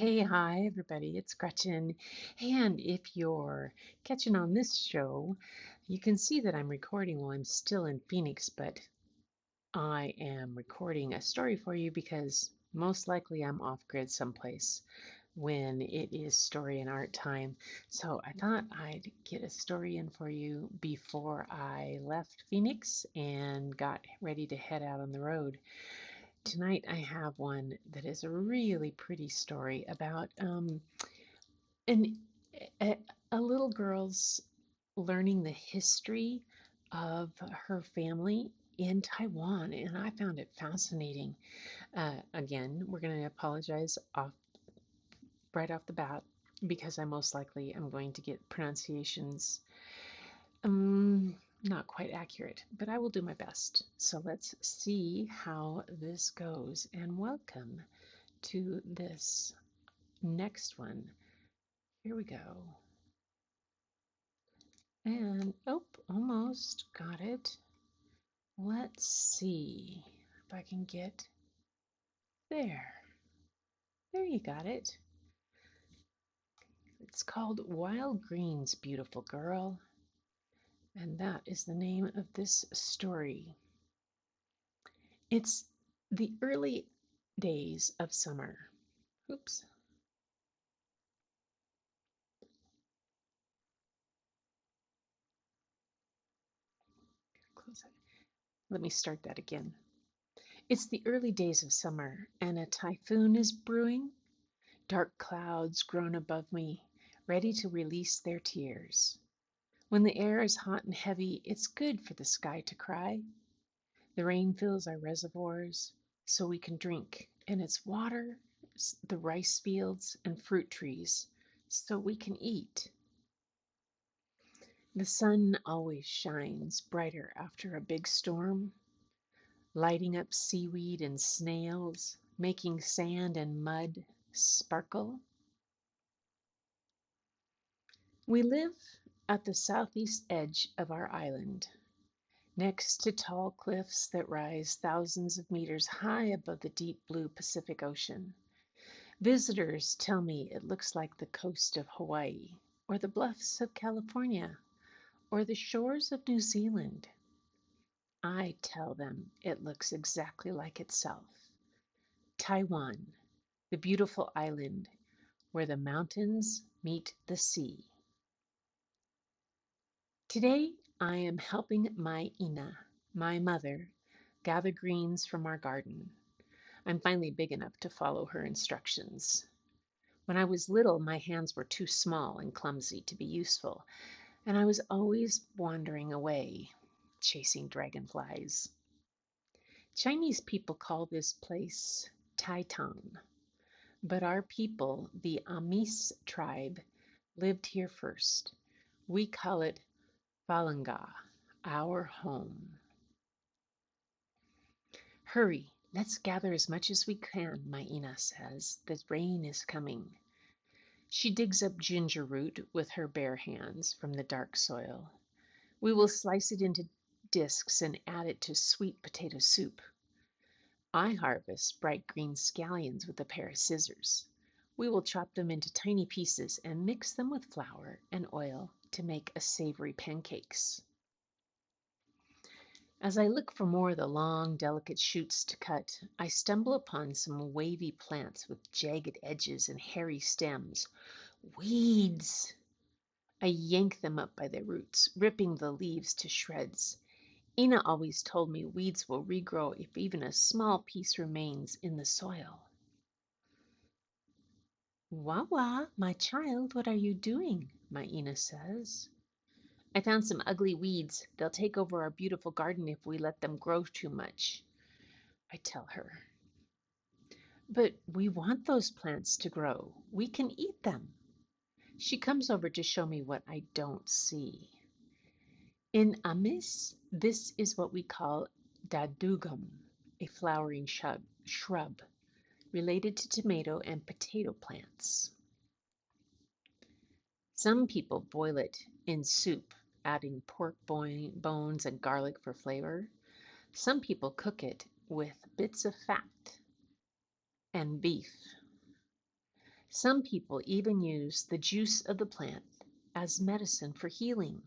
Hey, hi, everybody. It's Gretchen. And if you're catching on this show, you can see that I'm recording while I'm still in Phoenix, but I am recording a story for you because most likely I'm off grid someplace when it is story and art time. So I thought I'd get a story in for you before I left Phoenix and got ready to head out on the road. Tonight I have one that is a really pretty story about an, a, a little girl's learning the history of her family in Taiwan, and I found it fascinating. Again, we're going to apologize right off the bat because I most likely am going to get pronunciations not quite accurate, but I will do my best. So let's see how this goes, and welcome to this next one. Here we go. And, oh, almost got it. Let's see if I can get there. There you got it. It's called Wild Green's Beautiful Girl, and that is the name of this story. It's the early days of summer. Oops. Close it. Let me start that again. It's the early days of summer, and a typhoon is brewing. Dark clouds groan above me, ready to release their tears. When the air is hot and heavy, it's good for the sky to cry. The rain fills our reservoirs so we can drink, and it's water the rice fields and fruit trees so we can eat. The sun always shines brighter after a big storm, lighting up seaweed and snails, making sand and mud sparkle. We live at the southeast edge of our island, next to tall cliffs that rise thousands of meters high above the deep blue Pacific Ocean. Visitors tell me it looks like the coast of Hawaii, or the bluffs of California, or the shores of New Zealand. I tell them it looks exactly like itself. Taiwan, the beautiful island where the mountains meet the sea. Today I am helping my Ina, my mother, gather greens from our garden. I'm finally big enough to follow her instructions. When I was little, my hands were too small and clumsy to be useful, and I was always wandering away, chasing dragonflies. Chinese people call this place Taitung, but our people, the Amis tribe, lived here first. We call it Falanga, our home. Hurry, let's gather as much as we can, my Ina says. The rain is coming. She digs up ginger root with her bare hands from the dark soil. We will slice it into discs and add it to sweet potato soup. I harvest bright green scallions with a pair of scissors. We will chop them into tiny pieces and mix them with flour and oil to make a savory pancakes. As I look for more of the long, delicate shoots to cut, I stumble upon some wavy plants with jagged edges and hairy stems. Weeds! I yank them up by their roots, ripping the leaves to shreds. Ina always told me weeds will regrow if even a small piece remains in the soil. Wawa, my child, what are you doing? My Ina says. I found some ugly weeds. They'll take over our beautiful garden if we let them grow too much, I tell her. But we want those plants to grow. We can eat them. She comes over to show me what I don't see. In Amis, this is what we call dadugum, a flowering shrub related to tomato and potato plants. Some people boil it in soup, adding pork bones and garlic for flavor. Some people cook it with bits of fat and beef. Some people even use the juice of the plant as medicine for healing.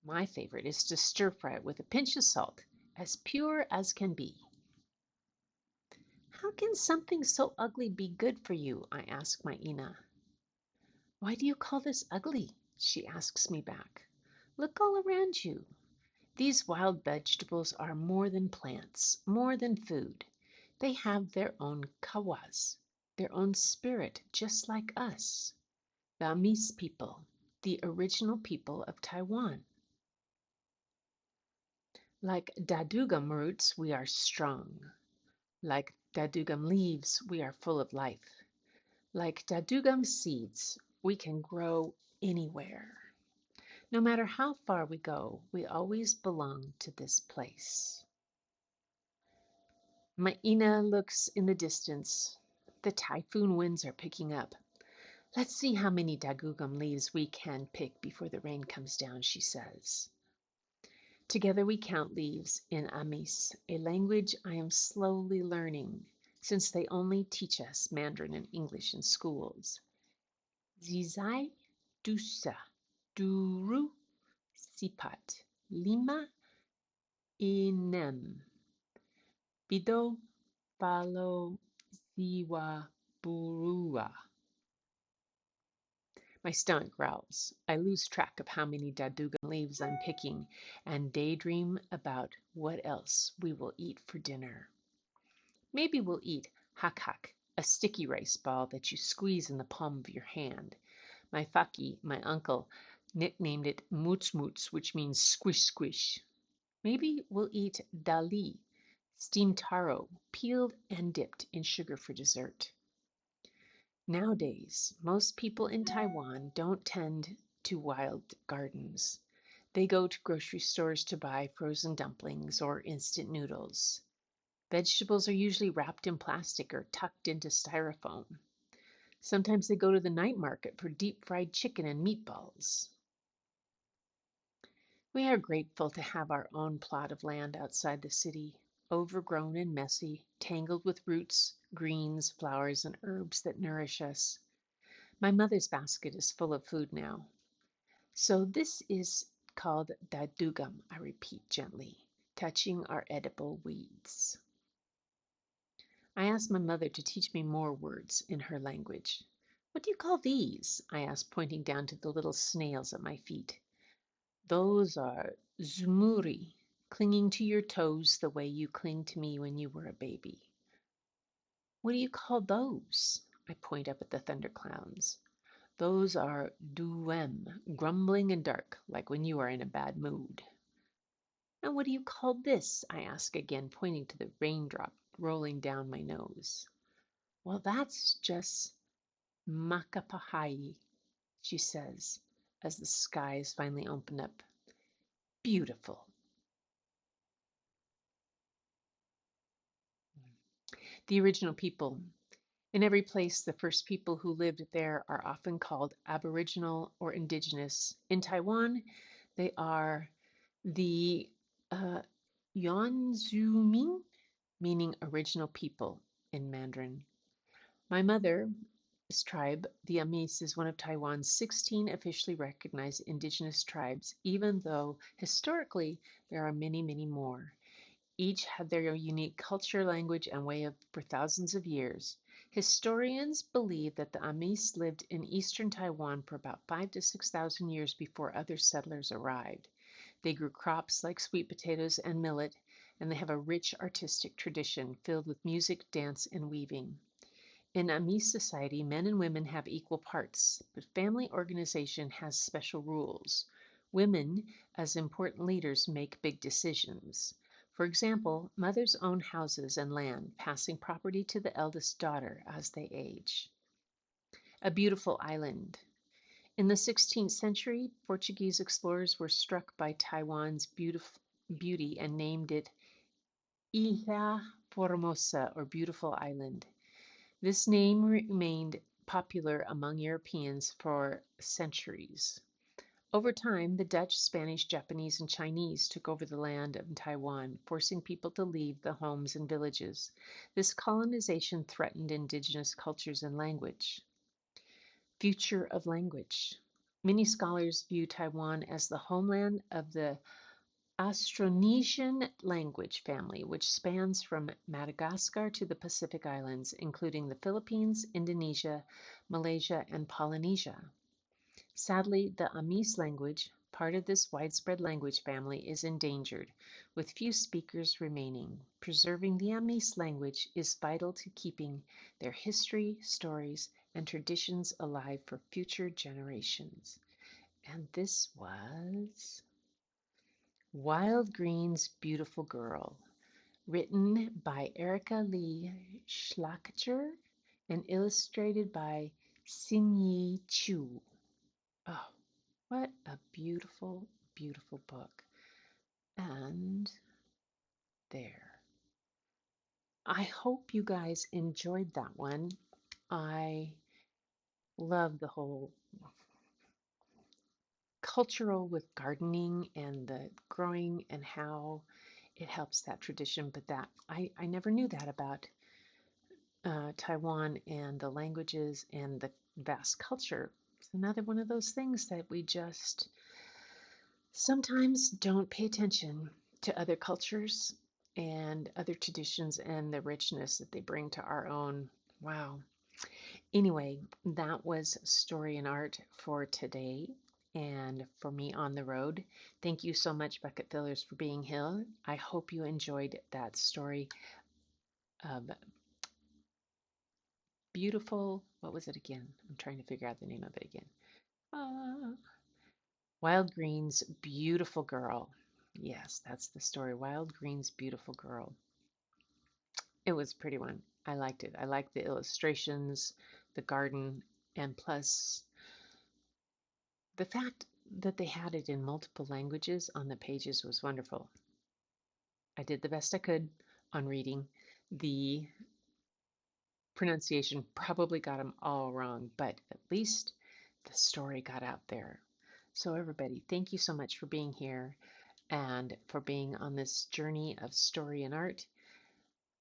My favorite is to stir fry it with a pinch of salt, as pure as can be. How can something so ugly be good for you? I ask my Ina. Why do you call this ugly? She asks me back. Look all around you. These wild vegetables are more than plants, more than food. They have their own kawas, their own spirit, just like us. The Amis people, the original people of Taiwan. Like dadugam roots, we are strong. Like dadugam leaves, we are full of life. Like dadugam seeds, we can grow anywhere. No matter how far we go, we always belong to this place. Maina looks in the distance. The typhoon winds are picking up. Let's see how many dadugam leaves we can pick before the rain comes down, she says. Together we count leaves in Amis, a language I am slowly learning since they only teach us Mandarin and English in schools. Zizai, Dusa, Duru, Sipat, Lima, Inem, Bido, Falo, Ziwa, Burua. My stomach growls. I lose track of how many dadugan leaves I'm picking and daydream about what else we will eat for dinner. Maybe we'll eat hakak, a sticky rice ball that you squeeze in the palm of your hand. My faki, my uncle, nicknamed it moots moots, which means squish squish. Maybe we'll eat dali, steamed taro, peeled and dipped in sugar for dessert. Nowadays, most people in Taiwan don't tend to wild gardens. They go to grocery stores to buy frozen dumplings or instant noodles. Vegetables are usually wrapped in plastic or tucked into styrofoam. Sometimes they go to the night market for deep fried chicken and meatballs. We are grateful to have our own plot of land outside the city, overgrown and messy, tangled with roots, greens, flowers, and herbs that nourish us. My mother's basket is full of food now. So this is called dadugam, I repeat gently, touching our edible weeds. I asked my mother to teach me more words in her language. What do you call these? I asked, pointing down to the little snails at my feet. Those are zumuri, clinging to your toes the way you cling to me when you were a baby. What do you call those? I point up at the thunderclouds. Those are duem, grumbling and dark, like when you are in a bad mood. And what do you call this? I ask again, pointing to the raindrop rolling down my nose. Well, that's just makapahai, she says, as the skies finally open up. Beautiful. The original people. In every place, the first people who lived there are often called Aboriginal or Indigenous. In Taiwan, they are the Yuanzhuming, meaning original people in Mandarin. My mother's tribe, the Amis, is one of Taiwan's 16 officially recognized indigenous tribes, even though historically there are many, many more. Each had their unique culture, language, and way of for thousands of years. Historians believe that the Amis lived in eastern Taiwan for about 5,000 to 6,000 years before other settlers arrived. They grew crops like sweet potatoes and millet, and they have a rich artistic tradition filled with music, dance, and weaving. In Amis society, men and women have equal parts, but family organization has special rules. Women, as important leaders, make big decisions. For example, mothers own houses and land, passing property to the eldest daughter as they age. A beautiful island. In the 16th century, Portuguese explorers were struck by Taiwan's beauty and named it Ilha Formosa, or Beautiful Island. This name remained popular among Europeans for centuries. Over time, the Dutch, Spanish, Japanese, and Chinese took over the land of Taiwan, forcing people to leave the homes and villages. This colonization threatened indigenous cultures and language. Future of language. Many scholars view Taiwan as the homeland of the Austronesian language family, which spans from Madagascar to the Pacific Islands, including the Philippines, Indonesia, Malaysia, and Polynesia. Sadly, the Amis language, part of this widespread language family, is endangered, with few speakers remaining. Preserving the Amis language is vital to keeping their history, stories, and traditions alive for future generations. And this was Wild Green's Beautiful Girl, written by Erica Lee Schlaikjer and illustrated by Xinyi Chu. Oh, what a beautiful, beautiful book. And there. I hope you guys enjoyed that one. I love the whole cultural with gardening and the growing and how it helps that tradition. But that I never knew that about Taiwan and the languages and the vast culture. It's another one of those things that we just sometimes don't pay attention to other cultures and other traditions and the richness that they bring to our own. Wow. Anyway, that was Story and Art for today and for me on the road. Thank you so much, Bucket Fillers, for being here. I hope you enjoyed that story of beautiful, what was it again? I'm trying to figure out the name of it again. Uh, Wild Green's Beautiful Girl. Yes, that's the story. Wild Green's Beautiful Girl. It was a pretty one. I liked it. I liked the illustrations, the garden, and plus the fact that they had it in multiple languages on the pages was wonderful. I did the best I could on reading. The pronunciation probably got them all wrong, but at least the story got out there. So, everybody, thank you so much for being here and for being on this journey of story and art.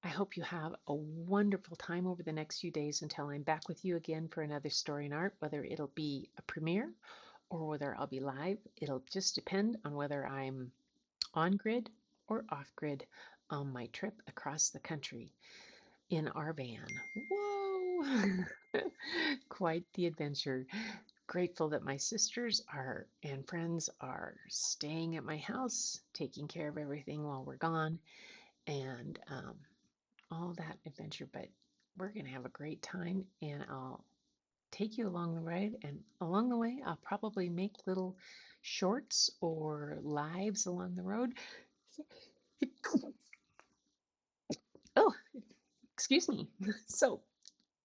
I hope you have a wonderful time over the next few days until I'm back with you again for another story and art, whether it'll be a premiere or whether I'll be live. It'll just depend on whether I'm on grid or off grid on my trip across the country in our van. Whoa! Quite the adventure. Grateful that my sisters are and friends are staying at my house, taking care of everything while we're gone, and all that adventure. But we're going to have a great time, and I'll take you along the ride. And along the way, I'll probably make little shorts or lives along the road. Oh, excuse me. So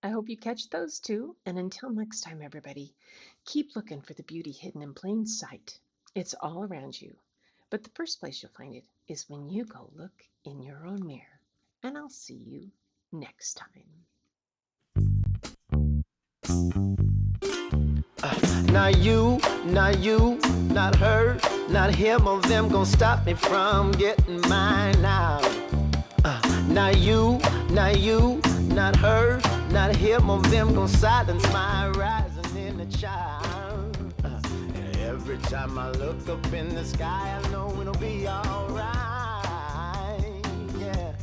I hope you catch those too. And until next time, everybody, keep looking for the beauty hidden in plain sight. It's all around you. But the first place you'll find it is when you go look in your own mirror. And I'll see you next time. Not you, not her, not him or them gon' stop me from getting mine now. Not you, not her, not him or them gon' silence my rising inner child. And every time I look up in the sky, I know it'll be alright. Yeah.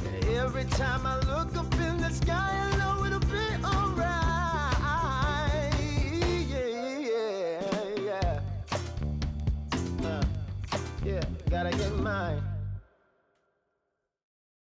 And every time I look up in